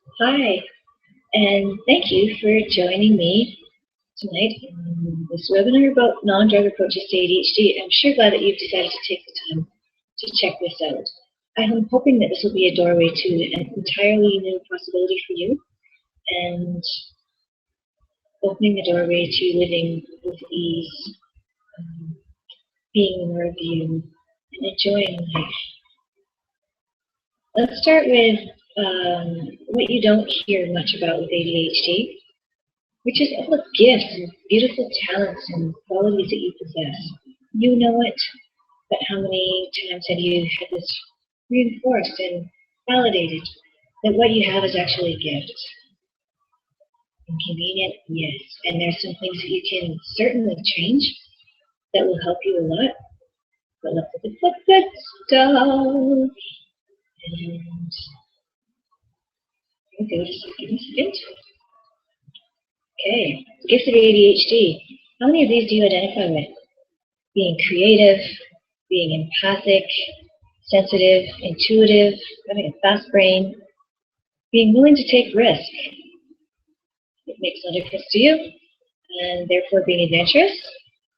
Hi, and thank you for joining me tonight in this webinar about non-drug approaches to ADHD. I'm sure glad that you've decided to take the time to check this out. I'm hoping that this will be a doorway to an entirely new possibility for you and opening the doorway to living with ease, being more of you, and enjoying life. Let's start with what you don't hear much about with ADHD, which is all the gifts and beautiful talents and qualities that you possess. You know it, but how many times have you had this reinforced and validated that what you have is actually a gift? Inconvenient, yes. And there's some things that you can certainly change that will help you a lot. But let's look at the good stuff. And here we go, just give me a second. Okay, gifts of ADHD. How many of these do you identify with? Being creative, being empathic, sensitive, intuitive, having a fast brain, being willing to take risk. It makes no difference to you, and therefore being adventurous,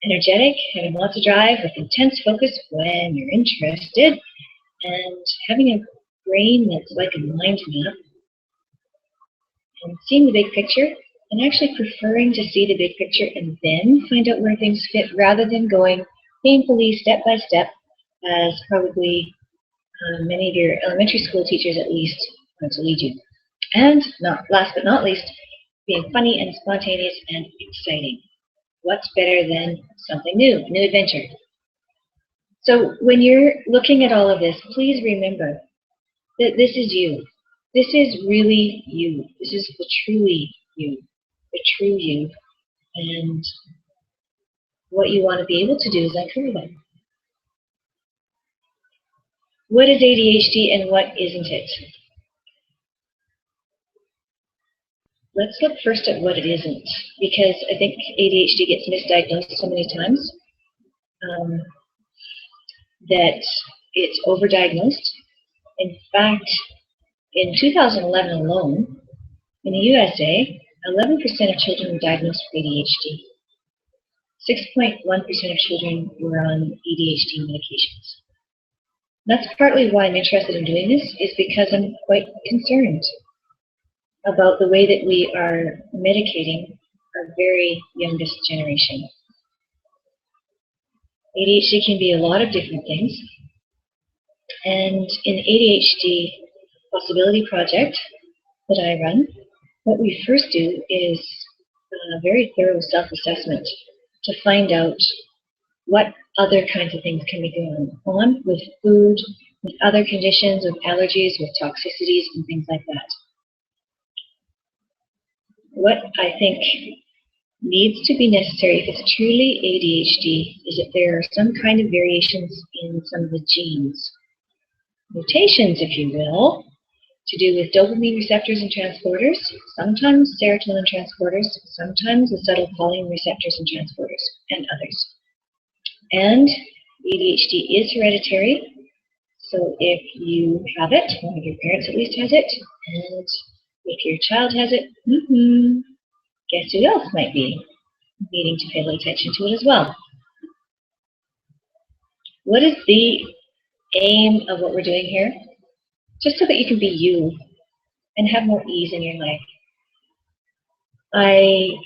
energetic, having lots of drive with intense focus when you're interested, and having a brain that's like a mind map, and seeing the big picture, and actually preferring to see the big picture and then find out where things fit rather than going painfully step by step, as probably many of your elementary school teachers at least want to lead you. And last but not least, being funny and spontaneous and exciting. What's better than something new, a new adventure? So when you're looking at all of this, please remember that this is you. This is really you. This is the truly you, the true you. And what you want to be able to do is uncover them. What is ADHD and what isn't it? Let's look first at what it isn't, because I think ADHD gets misdiagnosed so many times that it's overdiagnosed. In fact, in 2011 alone, in the USA, 11% of children were diagnosed with ADHD. 6.1% of children were on ADHD medications. That's partly why I'm interested in doing this, is because I'm quite concerned about the way that we are medicating our very youngest generation. ADHD can be a lot of different things. And in the ADHD Possibility Project that I run, what we first do is a very thorough self-assessment to find out what other kinds of things can be going on with food, with other conditions, with allergies, with toxicities, and things like that. What I think needs to be necessary if it's truly ADHD is that there are some kind of variations in some of the genes. Mutations, if you will, to do with dopamine receptors and transporters, sometimes serotonin transporters, sometimes acetylcholine receptors and transporters, and others. And ADHD is hereditary, so if you have it, one of your parents at least has it, and if your child has it, guess who else might be needing to pay a little attention to it as well? What is the aim of what we're doing here? Just so that you can be you and have more ease in your life. I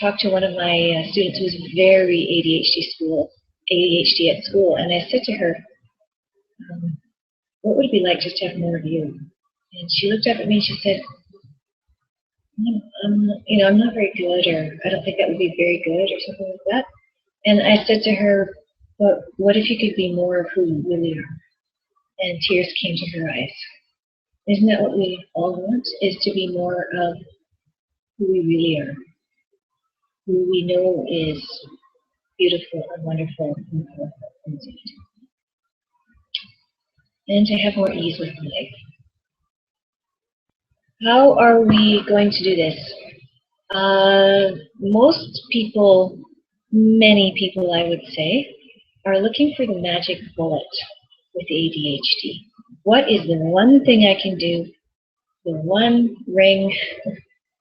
talked to one of my students who was very ADHD at school, and I said to her, what would it be like just to have more of you? And she looked up at me and she said, I'm not very good, or I don't think that would be very good, or something like that. And I said to her, but what if you could be more of who you really are? And tears came to her eyes. Isn't that what we all want, is to be more of who we really are, who we know is beautiful and wonderful and powerful and sweet, and to have more ease with life. How are we going to do this? Most people, many people I would say, are looking for the magic bullet with ADHD. What is the one thing I can do the one ring,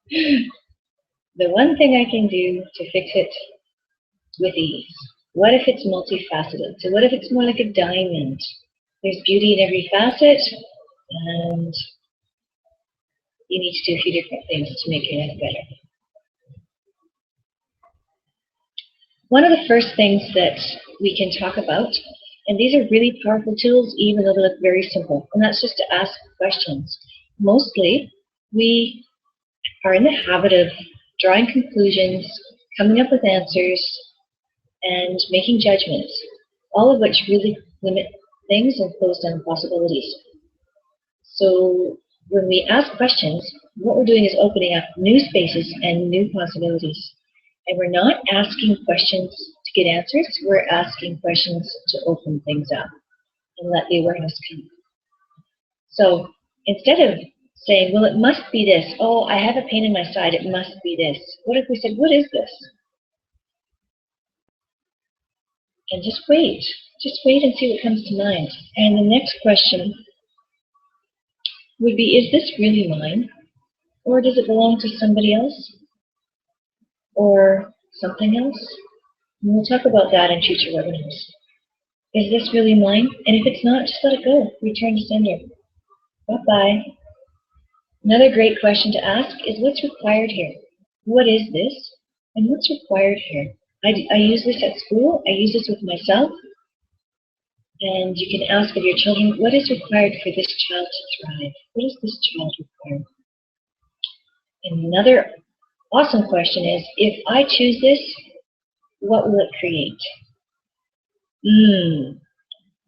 the one thing I can do to fix it with ease. What if it's multifaceted? So what if it's more like a diamond? There's beauty in every facet, and you need to do a few different things to make your life better. One of the first things that we can talk about, and these are really powerful tools even though they look very simple, and that's just to ask questions. Mostly, we are in the habit of drawing conclusions, coming up with answers, and making judgments, all of which really limit things and close down possibilities. So when we ask questions, what we're doing is opening up new spaces and new possibilities. And we're not asking questions to get answers, we're asking questions to open things up and let the awareness come. So instead of saying, well, it must be this, oh, I have a pain in my side, it must be this. What if we said, what is this? And just wait and see what comes to mind. And the next question would be, is this really mine? Or does it belong to somebody else? Or something else? And we'll talk about that in future webinars. Is this really mine? And if it's not, just let it go. Return to sender. Bye-bye. Another great question to ask is, what's required here? What is this? And what's required here? I use this at school. I use this with myself. And you can ask of your children, what is required for this child to thrive? What does this child require? And another awesome question is, if I choose this, what will it create?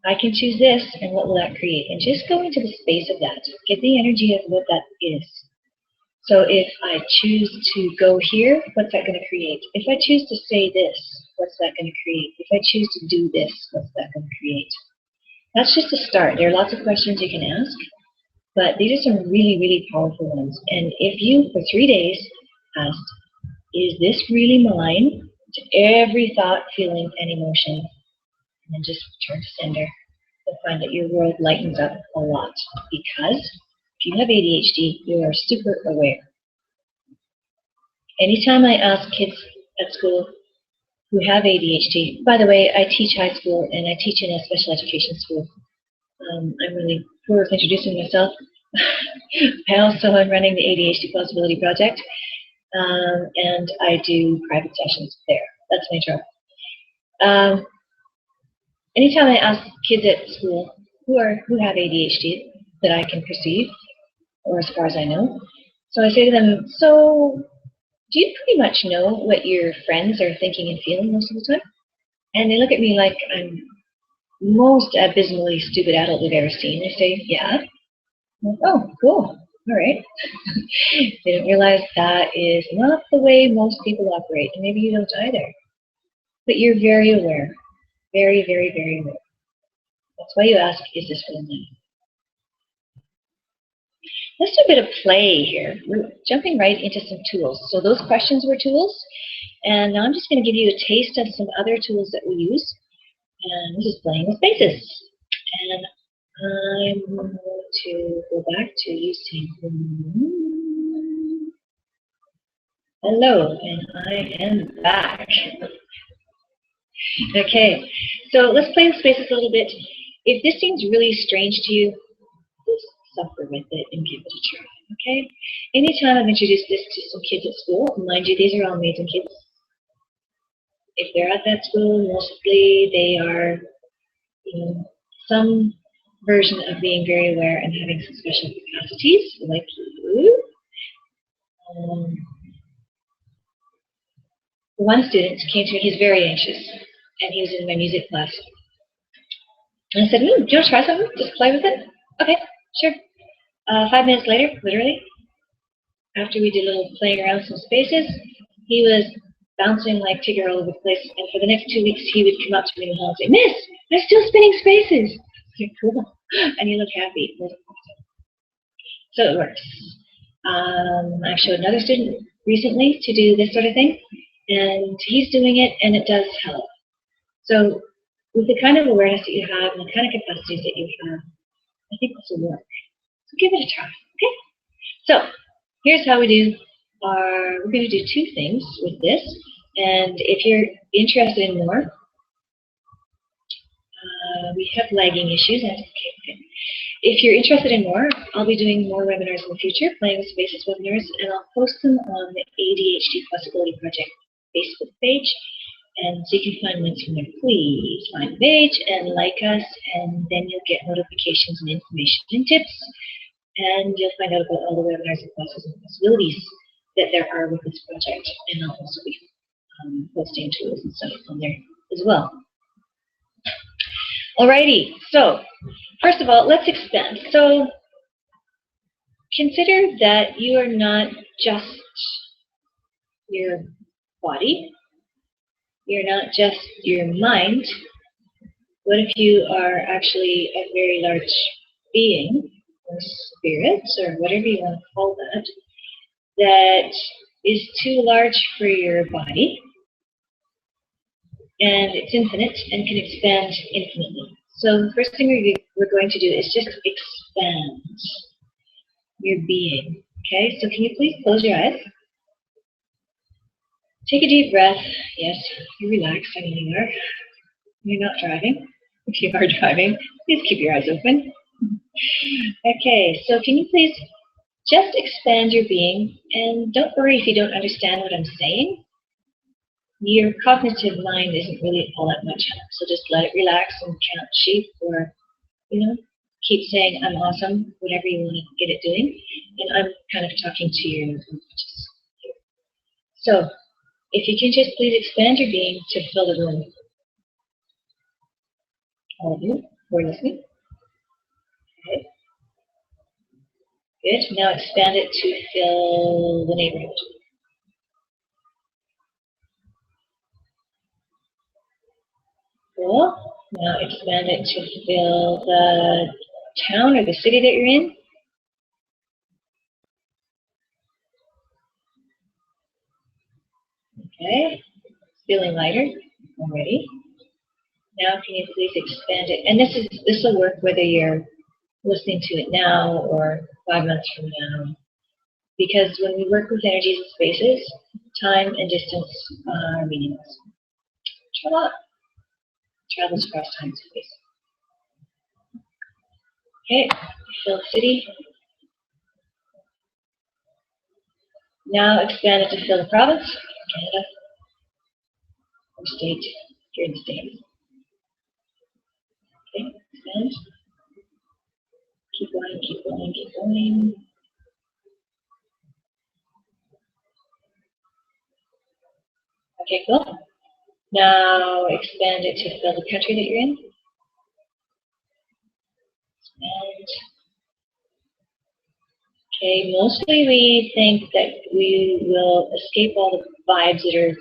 I can choose this, and what will that create? And just go into the space of that. Get the energy of what that is. So if I choose to go here, what's that going to create? If I choose to say this, what's that going to create? If I choose to do this, what's that going to create? That's just a start. There are lots of questions you can ask, but these are some really, really powerful ones. And if you, for 3 days, asked, is this really mine? To every thought, feeling, and emotion, and then just return to sender, you'll find that your world lightens up a lot. Because if you have ADHD, you are super aware. Anytime I ask kids at school who have ADHD, by the way, I teach high school and I teach in a special education school. I'm really poor with introducing myself. I also am running the ADHD Possibility Project, and I do private sessions there. That's my job. Anytime I ask kids at school who have ADHD that I can perceive, or as far as I know, so I say to them, so do you pretty much know what your friends are thinking and feeling most of the time? And they look at me like I'm most abysmally stupid adult they've ever seen. They say, yeah. I'm like, oh, cool. All right. They don't realize that is not the way most people operate, and maybe you don't either. But you're very aware. Very, very, very aware. That's why you ask, is this really me? Let's do a bit of play here. We're jumping right into some tools. So those questions were tools, and now I'm just going to give you a taste of some other tools that we use. And this is playing with spaces. And I'm going to go back to you saying hello, and I am back. Okay, so let's play with spaces a little bit. If this seems really strange to you, just suffer with it and give it a try, okay? Anytime I've introduced this to some kids at school, mind you, these are all amazing kids. If they're at that school, mostly they are some version of being very aware and having some special capacities, like you. One student came to me, he's very anxious, and he was in my music class. And I said, do you want to try something? Just play with it? Okay, sure. 5 minutes later, literally, after we did a little playing around some spaces, he was bouncing like Tigger all over the place, and for the next 2 weeks, he would come up to me in the hall and say, Miss, I'm still spinning spaces. Okay, cool. And he looked happy. So it works. I showed another student recently to do this sort of thing, and he's doing it, and it does help. So with the kind of awareness that you have and the kind of capacities that you have, I think this will work. So give it a try, okay? here's how we do we're going to do two things with this. And if you're interested in more, we have lagging issues. And okay. If you're interested in more, I'll be doing more webinars in the future, playing with spaces webinars, and I'll post them on the ADHD Possibility Project Facebook page. And so you can find links from there. Please find the page and like us, and then you'll get notifications and information and tips. And you'll find out about all the webinars and classes and possibilities that there are with this project. And I'll also be posting tools and stuff on there as well. Alrighty, so first of all, let's expand. So consider that you are not just your body. You're not just your mind. What if you are actually a very large being, or spirit, or whatever you want to call that, that is too large for your body, and it's infinite and can expand infinitely. So the first thing we're going to do is just expand your being. Okay, so can you please close your eyes? Take a deep breath. Yes, you relax. I mean, you are. You're not driving. If you are driving, please keep your eyes open. Okay, so can you please just expand your being, and don't worry if you don't understand what I'm saying. Your cognitive mind isn't really all that much help, so just let it relax and count sheep, or, keep saying I'm awesome, whatever you want to get it doing. And I'm kind of talking to your unconscious. So if you can just please expand your being to fill the room. All of you who are listening. Okay. Good. Now expand it to fill the neighborhood. Cool. Now expand it to fill the town or the city that you're in. Okay. Feeling lighter already. Now can you please expand it? And this will work whether you're listening to it now or 5 months from now. Because when we work with energies and spaces, time and distance are meaningless. Travels across time and space. Okay, fill the city. Now expand it to fill the province, Canada, or state, if you're in the States. Okay, expand. Keep going, keep going, keep going. Okay, cool. Now expand it to fill the country that you're in. Expand. Okay, mostly we think that we will escape all the vibes that are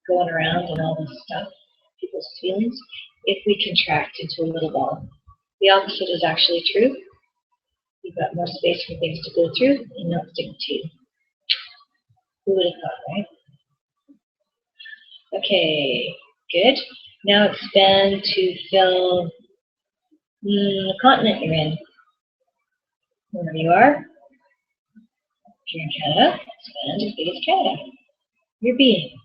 going around and all this stuff, people's feelings, if we contract into a little ball. The opposite is actually true. You've got more space for things to go through and not stick to you. Who would have thought, right? Okay, good. Now expand to fill the continent you're in. Wherever you are. If you're in Canada, expand as big as Canada. Your being.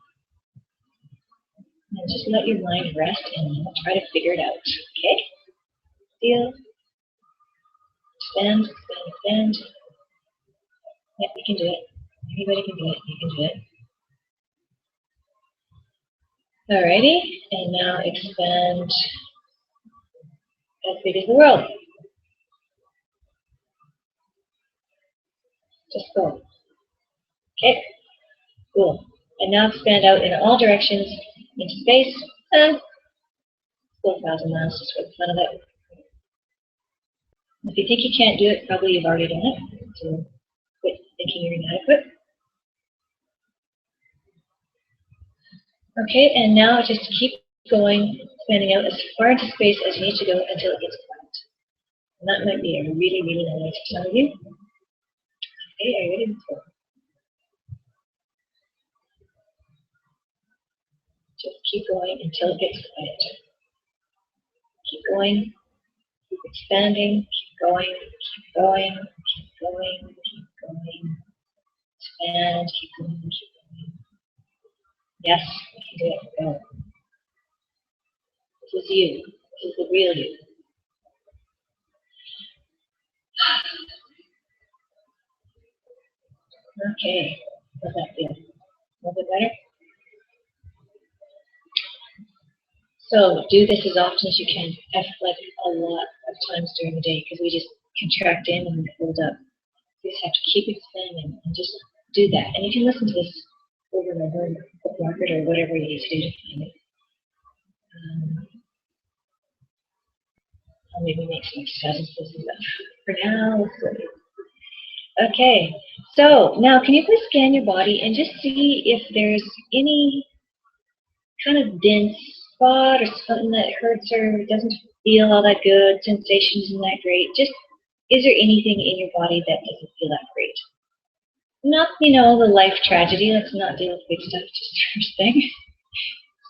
And just let your mind rest and try to figure it out. Okay? Feel. Expand, expand, expand. Yep, you can do it. Anybody can do it. You can do it. Alrighty, and now expand as big as the world. Just go. Okay, cool. And now expand out in all directions into space, and go 1,000 miles just for the fun of it. If you think you can't do it, probably you've already done it. So quit thinking you're inadequate. Okay, and now just keep going, expanding out as far into space as you need to go until it gets quiet. And that might be a really, really nice for some of you. Okay, are you ready? Let's go. Just keep going until it gets quiet. Keep going, keep expanding, keep going, keep going, keep going, keep going, And keep going, keep going. Yes, you can do it. Go. This is you. This is the real you. Okay. How's that feel? A little bit better? So do this as often as you can. I've like a lot of times during the day because we just contract in and build up. You just have to keep expanding and just do that. And you can listen to this over and over and bookmark it or whatever you need to do to find it. I'll maybe make some exercises, but for now, let's go. Okay, so now can you please scan your body and just see if there's any kind of dense spot or something that hurts or doesn't feel all that good, sensations isn't that great. Just, is there anything in your body that doesn't feel that great? Not, you know, the life tragedy. Let's not deal with big stuff, just first thing.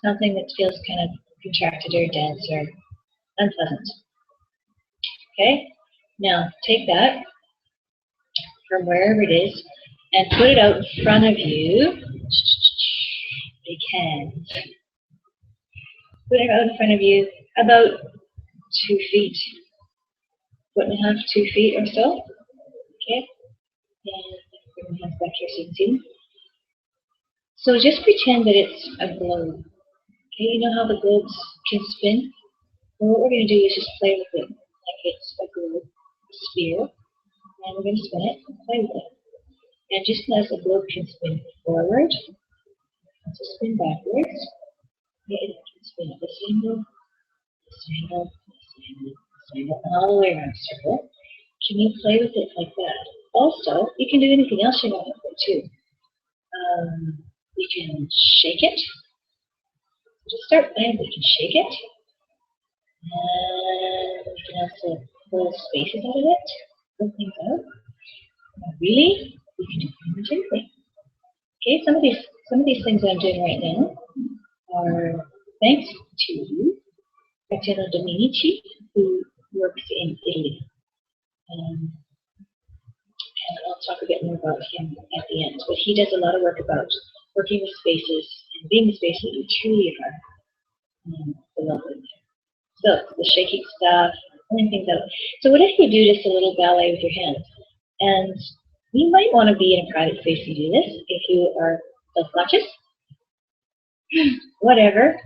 Something that feels kind of contracted or dense or unpleasant. Okay, now take that from wherever it is and put it out in front of you. Big hands. Put it out in front of you about 2 feet, 1.5, 2 feet or so. Okay, and bring my hands back here so you can see them. So just pretend that it's a globe. Okay, you know how the globes can spin? Well, what we're going to do is just play with it like it's a globe, a sphere, and we're going to spin it and play with it. And just as a globe can spin forward, to spin backwards, it can spin at this angle, this angle, this angle, this angle, and all the way around the circle. Can you play with it like that? Also, you can do anything else you want with it too. You can shake it. Just start playing, you can shake it. And we can also pull spaces out of it, pull things out. Really, we can do pretty much anything. Okay, some of these things that I'm doing right now are thanks to Francesco Dominici, who works in Italy. And I'll talk a bit more about him at the end. But he does a lot of work about working with spaces and being the space that you truly are. The lovely. So the shaking stuff, pulling things out. So what if you do just a little ballet with your hands? And you might want to be in a private space to do this if you are self-conscious. Whatever.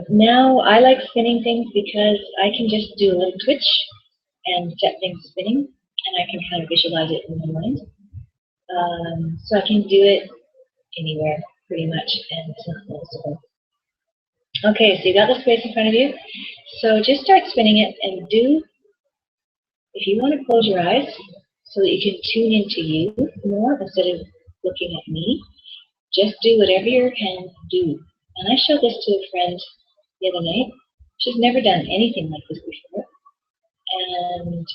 Now I like spinning things because I can just do a little twitch and set things spinning, and I can kind of visualize it in my mind. So I can do it anywhere pretty much, and it's not noticeable. Okay, so you got the space in front of you. So just start spinning it and do, if you want to close your eyes so that you can tune into you more instead of looking at me, just do whatever your hands do. And I showed this to a friend the other night. She's never done anything like this before. And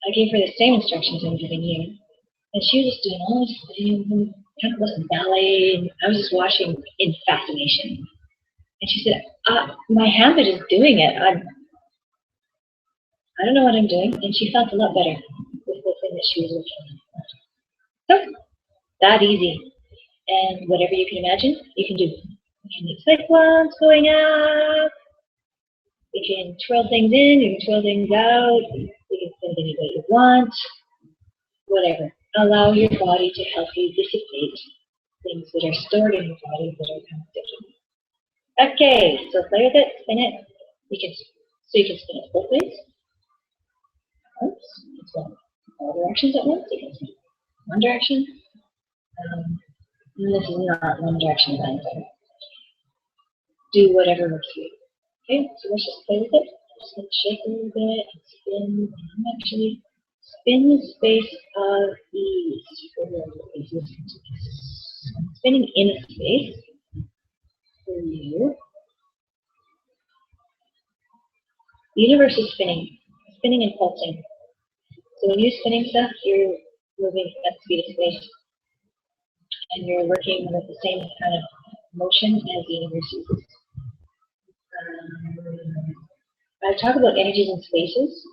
I gave her the same instructions I'm giving you. And she was just doing all this thing, kind of like ballet, and I was just watching in fascination. And she said, my habit is doing it. I don't know what I'm doing. And she felt a lot better with the thing that she was looking at. So, that easy. And whatever you can imagine, you can do. You can do cyclones going up. You can twirl things in, you can twirl things out. You can send any way you want. Whatever. Allow your body to help you dissipate things that are stored in your body that are kind of sticky. Okay, so play with it, spin it. You can spin it both ways. Once, you can spin all directions at once. You can spin one direction. And this is not one direction at anything. Do whatever works for you. Okay, so let's just play with it. Just going to shake a little bit and spin. And actually spin the space of ease. I'm spinning in a space for you. The universe is spinning and pulsing. So when you're spinning stuff, you're moving at the speed of space. And you're working with the same kind of motion as the universe uses. I talk about energies and spaces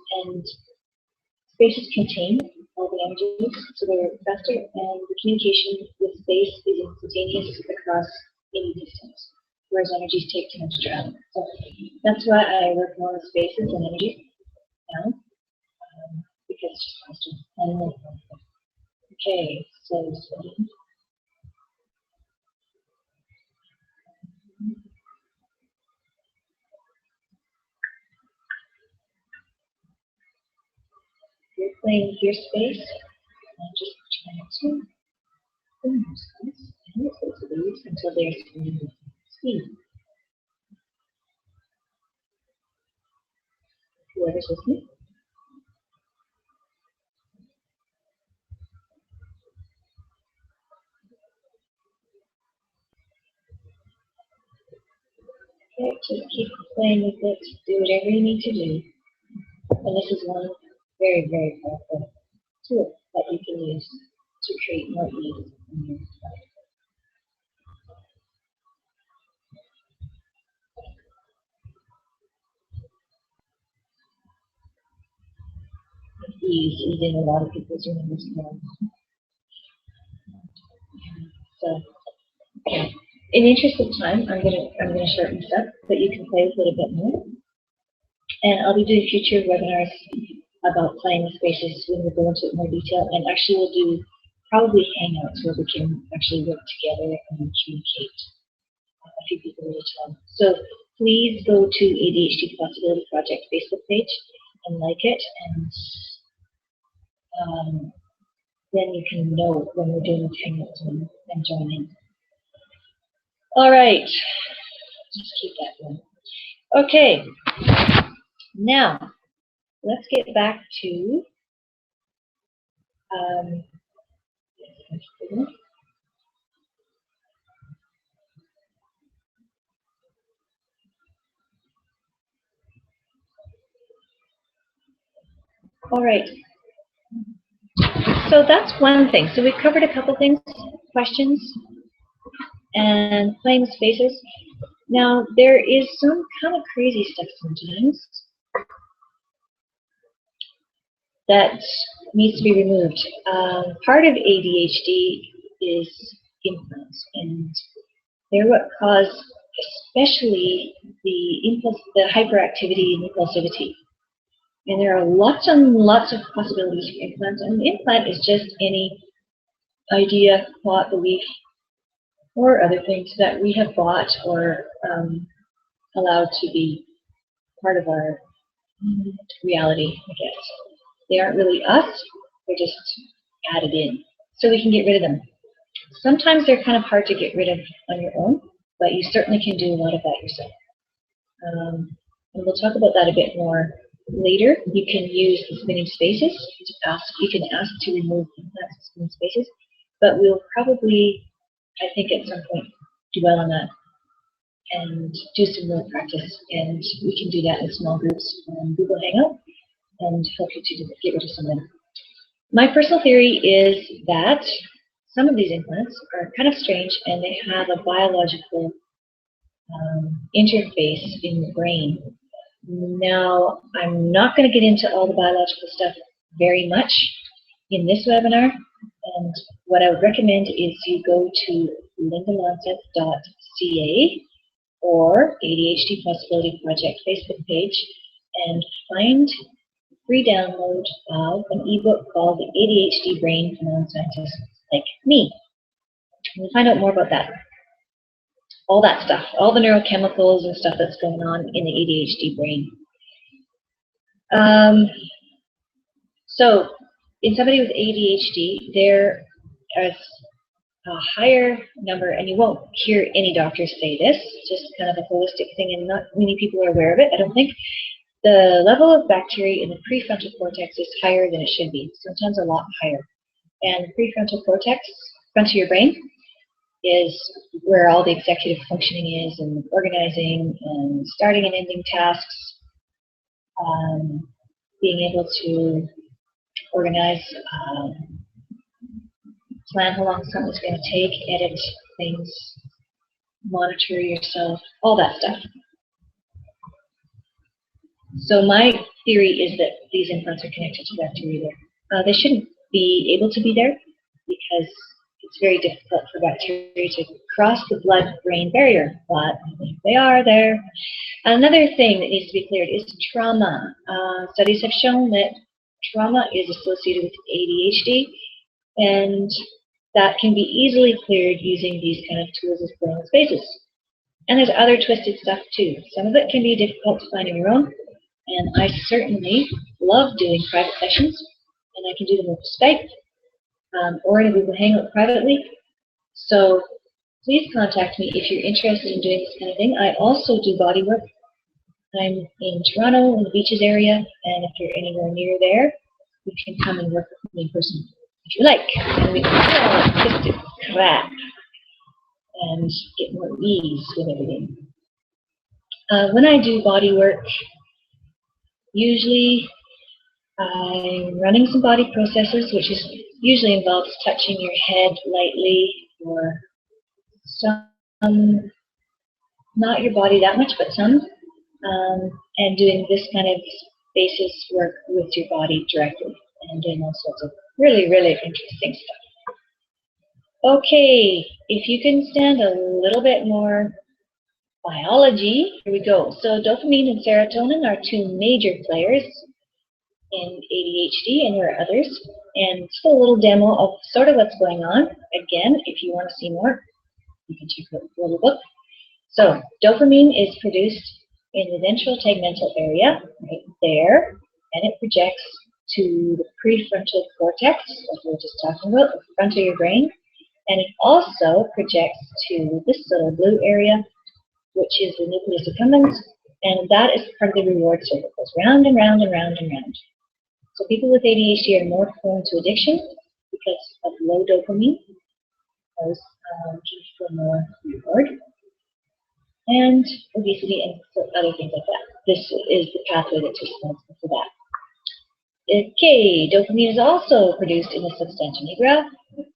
contain all the energies, so they're faster, and the communication with space is instantaneous across any distance, whereas energies take time to travel. So that's why I work more with spaces and energies now, because it's just faster. Okay, so you're playing with your space, and just trying to bring yourself and the leaves until they're speed. Whoever's listening. Okay, just keep playing with it, do whatever you need to do. And this is one very, very powerful tool that you can use to create more ease in your life. Ease is in a lot of people's rooms now. So, okay. In the interest of time, I'm gonna shorten this up, but you can play with it a bit more. And I'll be doing future webinars about playing with spaces when we go into it more detail. And actually, we'll do probably hangouts where we can actually work together and communicate a few people at a time. So please go to ADHD Possibility Project Facebook page and like it, and then you can know when we're doing hangouts and join in. All right, just keep that going. Okay, now let's get back to all right. So that's one thing. So we've covered a couple things, questions, and playing spaces. Now there is some kind of crazy stuff sometimes that needs to be removed. Part of ADHD is implants, and they're what cause especially the hyperactivity and impulsivity. And there are lots and lots of possibilities for implants. And an implant is just any idea, thought, belief, or other things that we have bought or allowed to be part of our reality, I guess. They aren't really us, they're just added in. So we can get rid of them. Sometimes they're kind of hard to get rid of on your own, but you certainly can do a lot of that yourself. And we'll talk about that a bit more later. You can use the spinning spaces to ask. You can ask to remove implants and spinning spaces, but we'll probably, I think, at some point dwell on that and do some more practice. And we can do that in small groups on Google Hangout and help you to get rid of some of them. My personal theory is that some of these implants are kind of strange, and they have a biological interface in the brain. Now, I'm not going to get into all the biological stuff very much in this webinar, and what I would recommend is you go to lonseth.ca or ADHD Possibility Project Facebook page and find free download of an ebook called The ADHD Brain for Non-Scientists Like Me. And we'll find out more about that. All that stuff, all the neurochemicals and stuff that's going on in the ADHD brain. So, in somebody with ADHD, there is a higher number, and you won't hear any doctors say this, just kind of a holistic thing, and not many people are aware of it, I don't think. The level of bacteria in the prefrontal cortex is higher than it should be, sometimes a lot higher. And the prefrontal cortex, front of your brain, is where all the executive functioning is, and organizing and starting and ending tasks, being able to organize, plan how long something's going to take, edit things, monitor yourself, all that stuff. So my theory is that these implants are connected to bacteria there. They shouldn't be able to be there because it's very difficult for bacteria to cross the blood-brain barrier, but they are there. Another thing that needs to be cleared is trauma. Studies have shown that trauma is associated with ADHD, and that can be easily cleared using these kind of tools as blank spaces. And there's other twisted stuff too. Some of it can be difficult to find on your own, and I certainly love doing private sessions, and I can do them with Skype or in a Google Hangout privately. So please contact me if you're interested in doing this kind of thing. I also do bodywork. I'm in Toronto, in the Beaches area, and if you're anywhere near there, you can come and work with me in person if you like. And we can do all that twisted crap and get more ease with everything. When I do bodywork, usually I'm running some body processes, which usually involves touching your head lightly, or some, not your body that much, but some, and doing this kind of basis work with your body directly, and doing all sorts of really, really interesting stuff. Okay, if you can stand a little bit more biology, here we go. So dopamine and serotonin are two major players in ADHD, and there are others. And just a little demo of sort of what's going on. Again, if you want to see more, you can check out the little book. So dopamine is produced in the ventral tegmental area, right there, and it projects to the prefrontal cortex, like we were just talking about, the front of your brain, and it also projects to this little blue area, which is the nucleus accumbens, and that is part of the reward circle. It goes round and round and round and round. So people with ADHD are more prone to addiction because of low dopamine, because looking for more reward, and obesity and other things like that. This is the pathway that's responsible for that. Okay, dopamine is also produced in the substantia nigra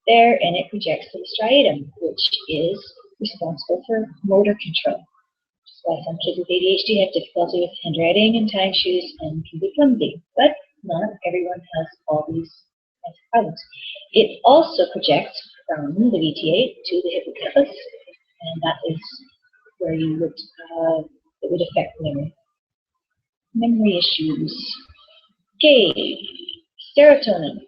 there, and it projects to the striatum, which is responsible for motor control. That's why some kids with ADHD have difficulty with handwriting and tying shoes and can be clumsy, but not everyone has all these kinds of problems. It also projects from the VTA to the hippocampus, and that is where you would it would affect memory issues. Okay, serotonin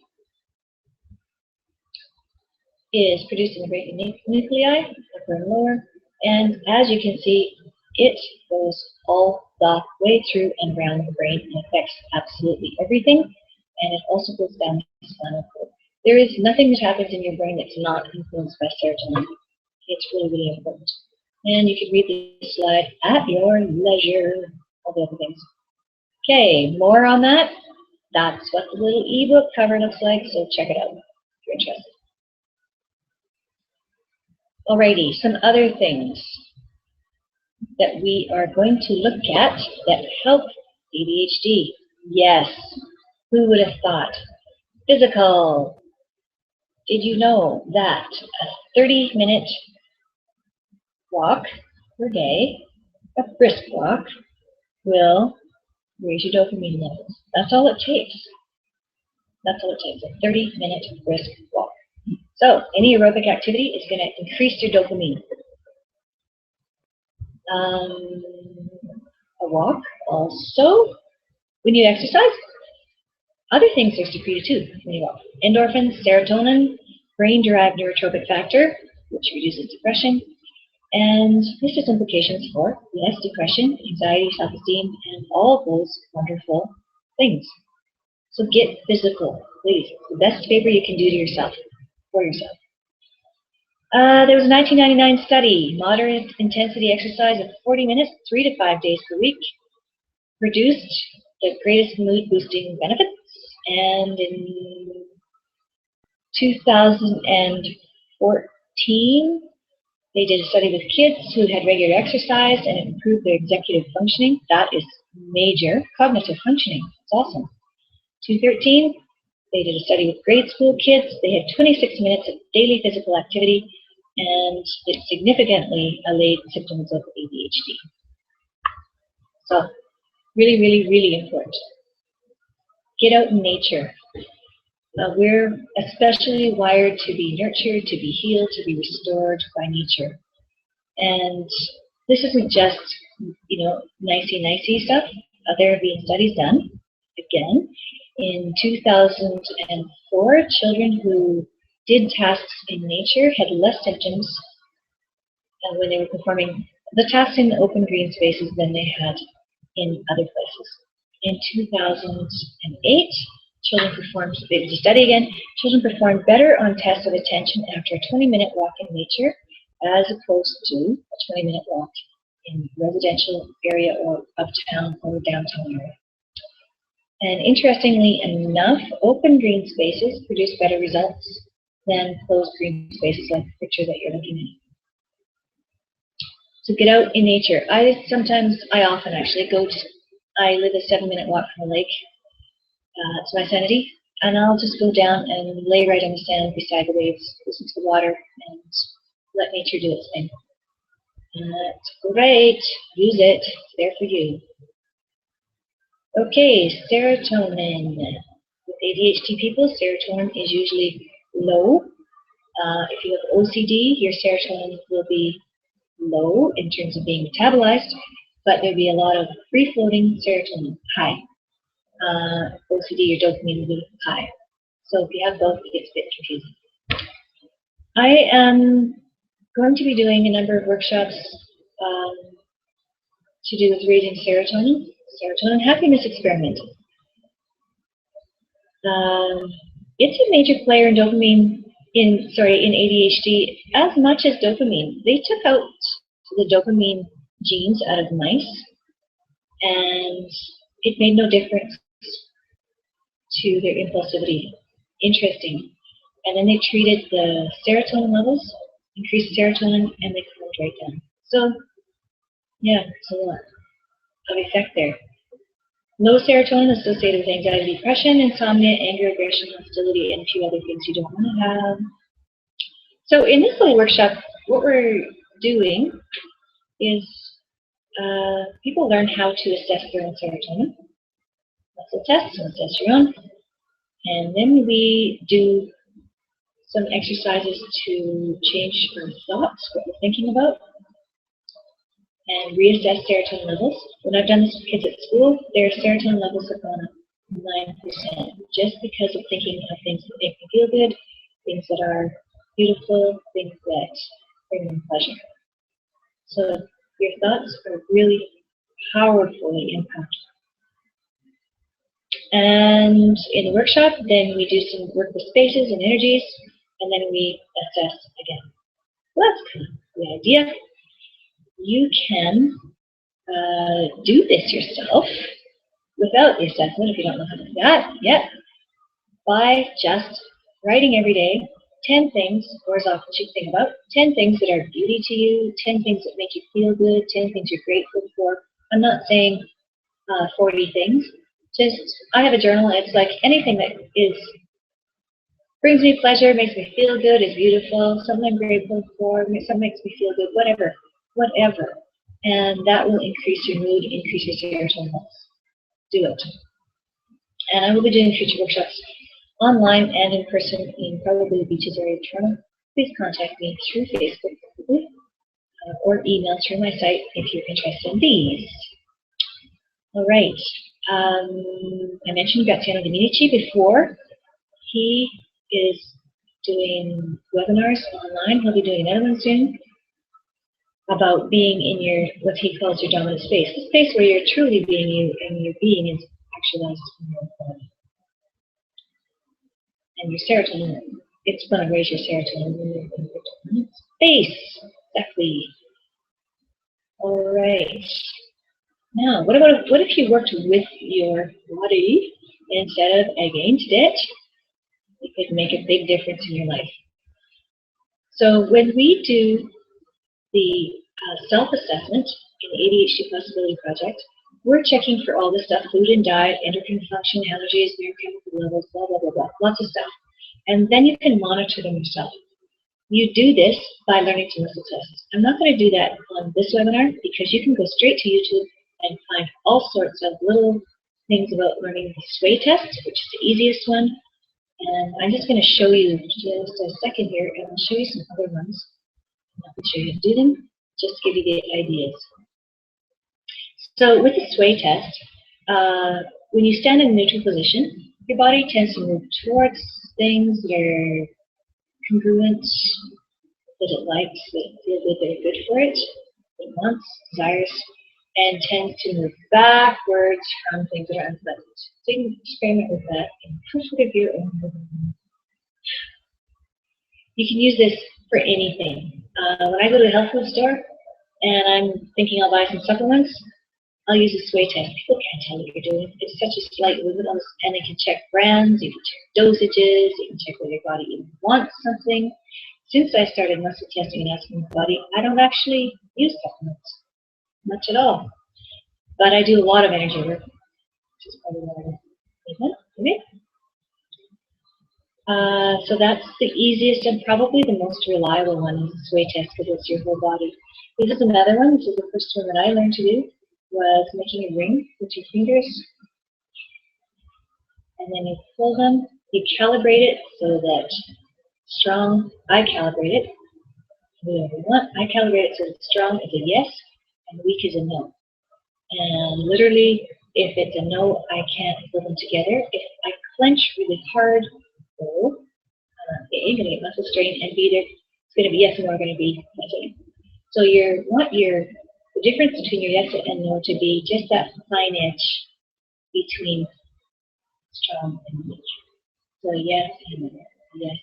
is produced in the brain nuclei, upper and lower, and as you can see, it goes all the way through and around the brain and affects absolutely everything, and it also goes down the spinal cord. There is nothing that happens in your brain that's not influenced by serotonin. It's really, really important. And you can read this slide at your leisure, all the other things. Okay, more on that. That's what the little ebook cover looks like, so check it out if you're interested. Alrighty, some other things that we are going to look at that help ADHD. Yes, who would have thought? Physical. Did you know that a 30-minute walk per day, a brisk walk, will raise your dopamine levels? That's all it takes. That's all it takes, a 30-minute brisk walk. So any aerobic activity is going to increase your dopamine. A walk also, when you exercise, other things are secreted too when you walk. Endorphins, serotonin, brain-derived neurotropic factor, which reduces depression, and this has implications for, yes, depression, anxiety, self-esteem, and all those wonderful things. So get physical, please. It's the best favor you can do to yourself, for yourself. There was a 1999 study, moderate intensity exercise of 40 minutes, 3 to 5 days per week, produced the greatest mood boosting benefits. And in 2014, they did a study with kids who had regular exercise and it improved their executive functioning. That is major cognitive functioning. It's awesome. 2013, they did a study with grade school kids. They had 26 minutes of daily physical activity, and it significantly allayed symptoms of ADHD. So, really, really, really important. Get out in nature. We're especially wired to be nurtured, to be healed, to be restored by nature. And this isn't just, nicey-nicey stuff. There have been studies done, again, in 2004, children who did tasks in nature had less symptoms when they were performing the tasks in open green spaces than they had in other places. In 2008, children performed, it was a study again, children performed better on tests of attention after a 20-minute walk in nature as opposed to a 20-minute walk in residential area or uptown or downtown area. And interestingly enough, open green spaces produce better results than closed green spaces like the picture that you're looking at. So get out in nature. I often actually I live a 7-minute walk from a lake. It's my sanity. And I'll just go down and lay right on the sand beside the waves, listen to the water, and let nature do its thing. That's great. Use it. It's there for you. Okay, serotonin. With ADHD people, serotonin is usually low. If you have OCD, your serotonin will be low in terms of being metabolized, but there'll be a lot of free-floating serotonin, high. OCD, your dopamine will be high. So if you have both, it gets a bit confusing. I am going to be doing a number of workshops to do with raising serotonin happiness experiment. It's a major player in in ADHD as much as dopamine. They took out the dopamine genes out of mice, and it made no difference to their impulsivity. Interesting. And then they treated the serotonin levels, increased serotonin, and they calmed right down. So, yeah, it's a lot of effect there. Low serotonin associated with anxiety, depression, insomnia, anger, aggression, hostility, and a few other things you don't want to have. So in this little workshop, what we're doing is people learn how to assess their own serotonin. That's a test, so assess your own. And then we do some exercises to change our thoughts, what we're thinking about, and reassess serotonin levels. When I've done this with kids at school, their serotonin levels have gone up 9% just because of thinking of things that make them feel good, things that are beautiful, things that bring them pleasure. So your thoughts are really powerfully impactful. And in the workshop, then we do some work with spaces and energies, and then we assess again. Well, that's kind of the idea. You can do this yourself without the assessment if you don't know how to do that yet, by just writing every day 10 things, or as often as you think about, 10 things that are beauty to you, 10 things that make you feel good, 10 things you're grateful for. I'm not saying 40 things. Just, I have a journal, it's like anything that brings me pleasure, makes me feel good, is beautiful, something I'm grateful for, something makes me feel good, whatever. And that will increase your mood, increase your serotonin levels. Do it. And I will be doing future workshops online and in person in probably the beaches area of Toronto. Please contact me through Facebook probably, or email through my site if you're interested in these. All right. I mentioned Graziano Dominici before. He is doing webinars online. He'll be doing another one soon about being in your, what he calls your dominant space, the space where you're truly being you and your being is actualized in your body. And your serotonin, it's going to raise your serotonin when you're in your dominant space. Exactly. All right. Now, what if you worked with your body instead of against it? It could make a big difference in your life. So when we do the self-assessment in the ADHD Possibility Project, we're checking for all this stuff: food and diet, endocrine function, allergies, neurochemical levels, blah, blah, blah, blah, lots of stuff. And then you can monitor them yourself. You do this by learning to muscle tests. I'm not going to do that on this webinar because you can go straight to YouTube and find all sorts of little things about learning the sway test, which is the easiest one, And I'm just going to show you just a second here, and I'll show you some other ones. I'm not sure how to do them, just to give you the ideas. So with the sway test, when you stand in a neutral position, your body tends to move towards things that are congruent, that it likes, that it feels that they're good for it, it wants, desires, and tends to move backwards from things that are unpleasant. So you can experiment with that in comfort of your own home. You can use this for anything. When I go to the health food store and I'm thinking I'll buy some supplements, I'll use a sway test. People can't tell what you're doing. It's such a slight movement on this, and they can check brands, you can check dosages, you can check whether your body even wants something. Since I started muscle testing and asking the body, I don't actually use supplements much at all. But I do a lot of energy work, which is probably what I need. Okay? So that's the easiest and probably the most reliable one is the sway test because it's your whole body. This is another one. This is the first one that I learned to do, was making a ring with your fingers. And then you pull them, you calibrate it so that strong, I calibrate it, whatever you want. I calibrate it so it's strong is a yes and weak is a no. And literally, if it's a no, I can't pull them together. If I clench really hard, A, you're going to get muscle strain, and B, it's going to be yes and no are going to be no. So you want the difference between your yes and no to be just that fine edge between strong and weak. So yes and no, yes,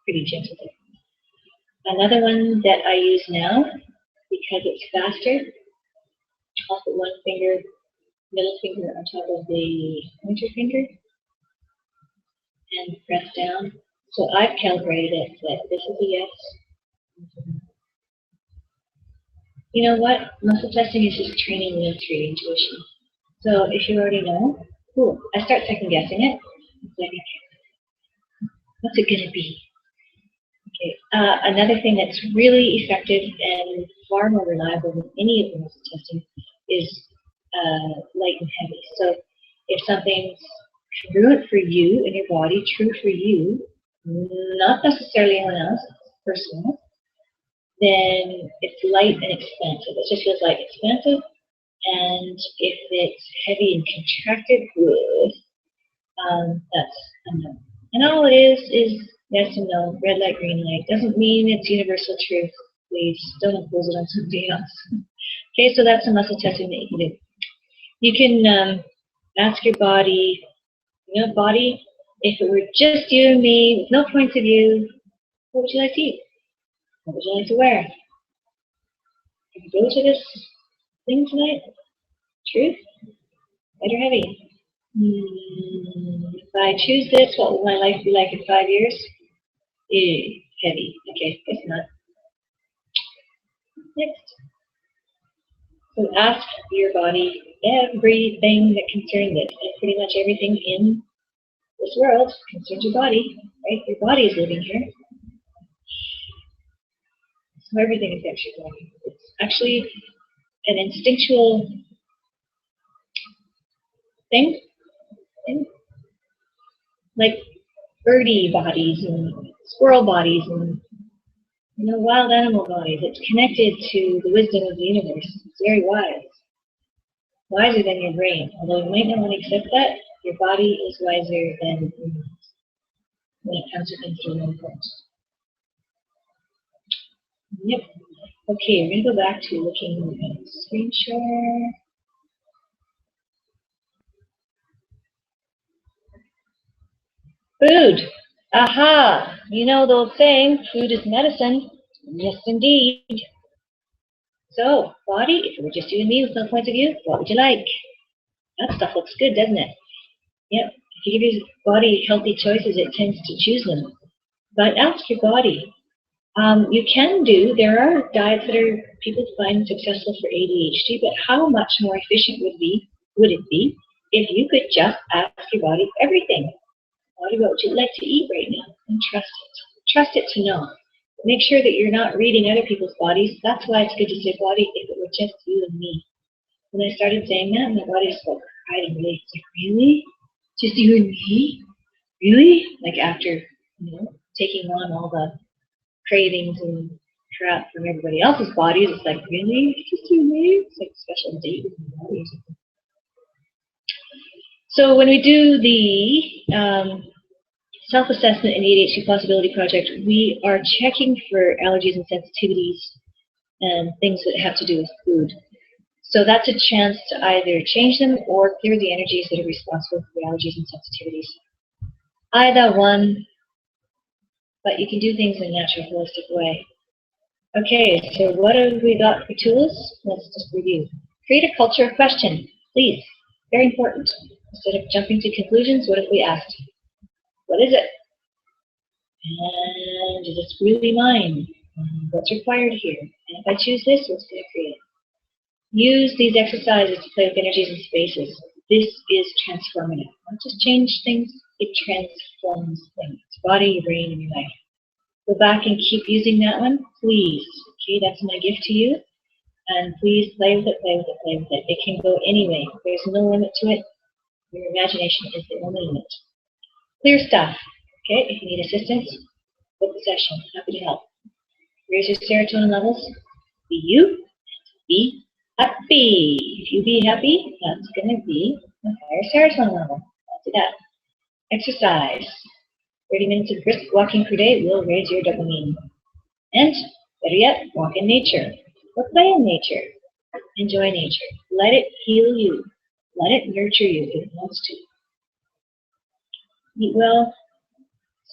pretty gentle there. Another one that I use now, because it's faster, I'll put one finger, middle finger on top of the pointer finger and press down. So I've calibrated it that this is a yes. You know what? Muscle testing is just training wheel through intuition. So if you already know, cool. I start second guessing it. It's like, what's it going to be? Okay. Another thing that's really effective and far more reliable than any of the muscle testing is light and heavy. So if something's congruent for you and your body, true for you, not necessarily anyone else, personal, then it's light and expansive. It just feels like expansive. And if it's heavy and contracted, that's a no. And all it is yes and no, red light, green light. Doesn't mean it's universal truth. Please don't impose it on somebody else. Okay, so that's the muscle testing that you can do. You can ask your body, body, if it were just you and me, with no points of view, what would you like to eat? What would you like to wear? Can you go to this thing tonight? Truth? Light or heavy? If I choose this, what will my life be like in 5 years? Heavy. Okay, guess not. Next. So ask your body everything that concerns it, and pretty much everything in this world concerns your body, right? Your body is living here. So everything affects your body. It's actually an instinctual thing. Like birdie bodies and squirrel bodies and wild animal bodies. It's connected to the wisdom of the universe. It's very wise. Wiser than your brain. Although you might not want to accept that, your body is wiser than when it comes to things that are important. Yep. Okay, we're going to go back to looking at screen share. Food. Aha! You know the old saying, food is medicine. Yes, indeed. So, body, if it were just you and me with no point of view, what would you like? That stuff looks good, doesn't it? Yep. If you give your body healthy choices, it tends to choose them. But ask your body. There are diets that people find successful for ADHD, but how much more efficient would it be if you could just ask your body everything? Body, what would you like to eat right now? And trust it. Trust it to know. Make sure that you're not reading other people's bodies. That's why it's good to say, body, if it were just you and me. When I started saying that, my body just felt cried and relief. It's like, really? Just you and me? really? Like after, taking on all the cravings and crap from everybody else's bodies, it's like, really? Just 2 days? It's like a special date with your body or something. So when we do the self-assessment in ADHD Possibility Project, we are checking for allergies and sensitivities and things that have to do with food. So that's a chance to either change them or clear the energies that are responsible for the allergies and sensitivities. Either one, but you can do things in a natural, holistic way. Okay, so what have we got for tools? Let's just review. Create a culture of question, please. Very important. Instead of jumping to conclusions, what if we asked, what is it? And is this really mine? What's required here? And if I choose this, what's going to create? Use these exercises to play with energies and spaces. This is transformative. Not just change things, it transforms things. Body, your brain, and your life. Go back and keep using that one, please. Okay, that's my gift to you. And please play with it, play with it, play with it. It can go anyway. There's no limit to it. Your imagination is the only limit. Clear stuff. Okay, if you need assistance, book the session. Happy to help. Raise your serotonin levels. Be you. Be happy. If you be happy, that's going to be a higher serotonin level. Let's do that. Exercise. 30 minutes of brisk walking per day will raise your dopamine. And, better yet, walk in nature. Or play in nature. Enjoy nature. Let it heal you. Let it nurture you if it wants to. Eat well.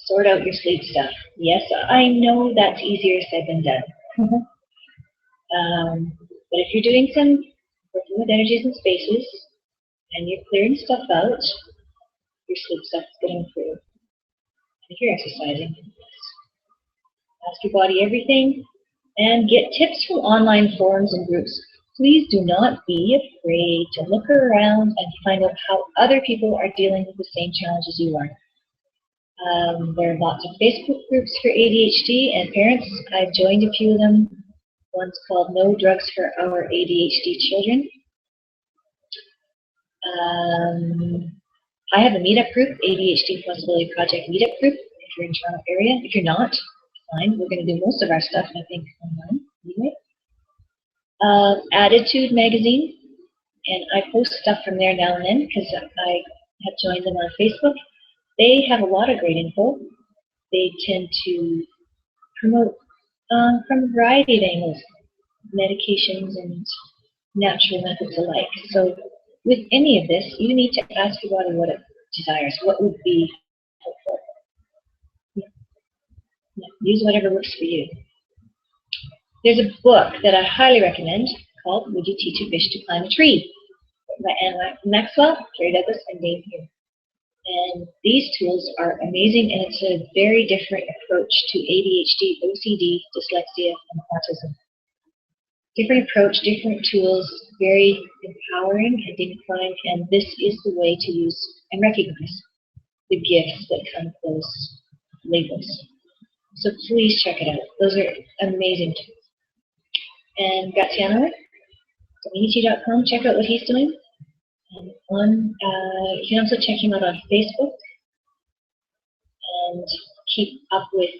Sort out your sleep stuff. Yes, I know that's easier said than done. But if you're doing some working with energies and spaces, and you're clearing stuff out, your sleep stuff is going to improve. And if you're exercising, ask your body everything, and get tips from online forums and groups. Please do not be afraid to look around and find out how other people are dealing with the same challenges you are. There are lots of Facebook groups for ADHD and parents. I've joined a few of them. One's called No Drugs for Our ADHD Children. I have a meetup group, ADHD Possibility Project meetup group, if you're in the Toronto area. If you're not, fine. We're going to do most of our stuff, I think, online anyway. Attitude magazine, and I post stuff from there now and then because I have joined them on Facebook. They have a lot of great info. They tend to promote from a variety of angles, medications and natural methods alike. So with any of this, you need to ask your body what it desires, what would be helpful. Use whatever works for you. There's a book that I highly recommend called Would You Teach a Fish to Climb a Tree? By Anne Maxwell, Gary Douglas, and Dave Hume. And these tools are amazing, and it's a very different approach to ADHD, OCD, dyslexia, and autism. Different approach, different tools, very empowering, identifying, and this is the way to use and recognize the gifts that come with those labels. So please check it out. Those are amazing tools. And Graziano, Dominici.com, check out what he's doing. And you can also check him out on Facebook and keep up with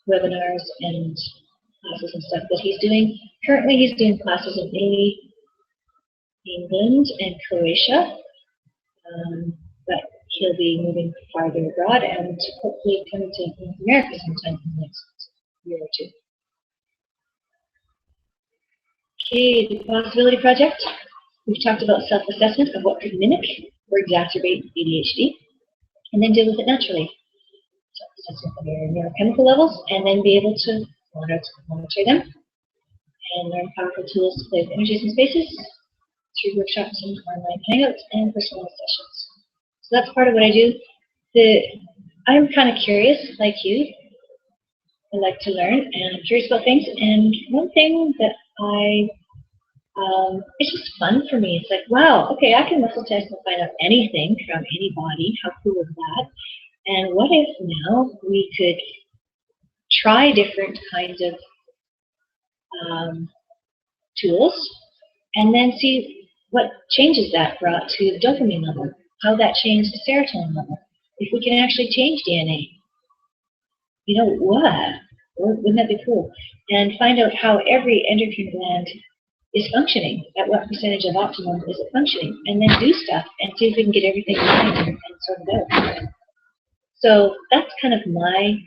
webinars and classes and stuff that he's doing. Currently, he's doing classes in Italy, England, and Croatia, but he'll be moving farther abroad and hopefully coming to North America sometime in the next year or two. Okay, the Possibility Project. We've talked about self-assessment of what could mimic or exacerbate ADHD, and then deal with it naturally. Self-assessment of your neurochemical levels, and then be able to monitor them, and learn powerful tools to play with energies and spaces through workshops and online hangouts and personal sessions. So that's part of what I do. I'm kind of curious, like you. I like to learn, and I'm curious about things. And one thing that it's just fun for me. It's like, wow, okay, I can muscle test and find out anything from anybody. How cool is that? And what if now we could try different kinds of tools and then see what changes that brought to the dopamine level? how that changed the serotonin level. If we can actually change DNA, you know what? Wouldn't that be cool? And find out how every endocrine gland is functioning, at what percentage of optimum is it functioning, and then do stuff and see if we can get everything right and sort it out. So that's kind of my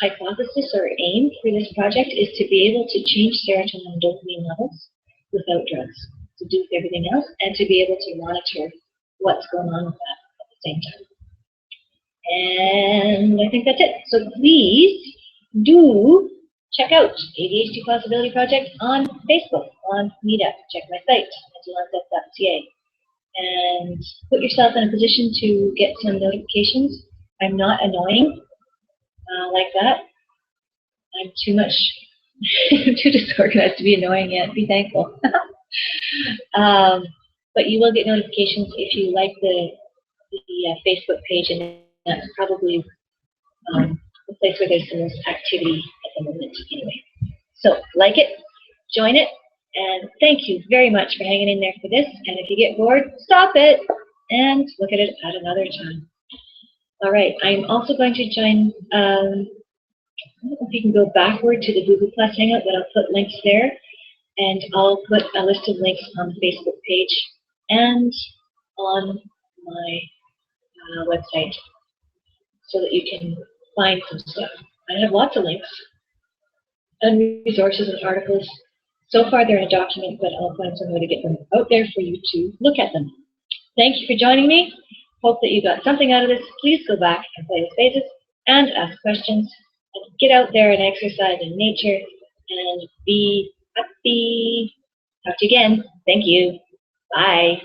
hypothesis or aim for this project, is to be able to change serotonin and dopamine levels without drugs, to do with everything else, and to be able to monitor what's going on with that at the same time. And I think that's it. So please do check out ADHD Possibility Project on Facebook, on Meetup. Check my site, lonseth.ca. And put yourself in a position to get some notifications. I'm not annoying like that. I'm too much, too disorganized to be annoying yet. Be thankful. But you will get notifications if you like the Facebook page, and that's probably the place where there's the most activity at the moment anyway. So like it, join it, and thank you very much for hanging in there for this. And if you get bored, stop it and look at it at another time. All right, I'm also going to join, I don't know if you can go backward to the Google Plus Hangout, but I'll put links there. And I'll put a list of links on the Facebook page and on my website so that you can find some stuff. I have lots of links and resources and articles. So far they're in a document, but I'll find some way to get them out there for you to look at them. Thank you for joining me. Hope that you got something out of this. Please go back and play with phases and ask questions. And get out there and exercise in nature and be happy. Talk to you again. Thank you. Bye.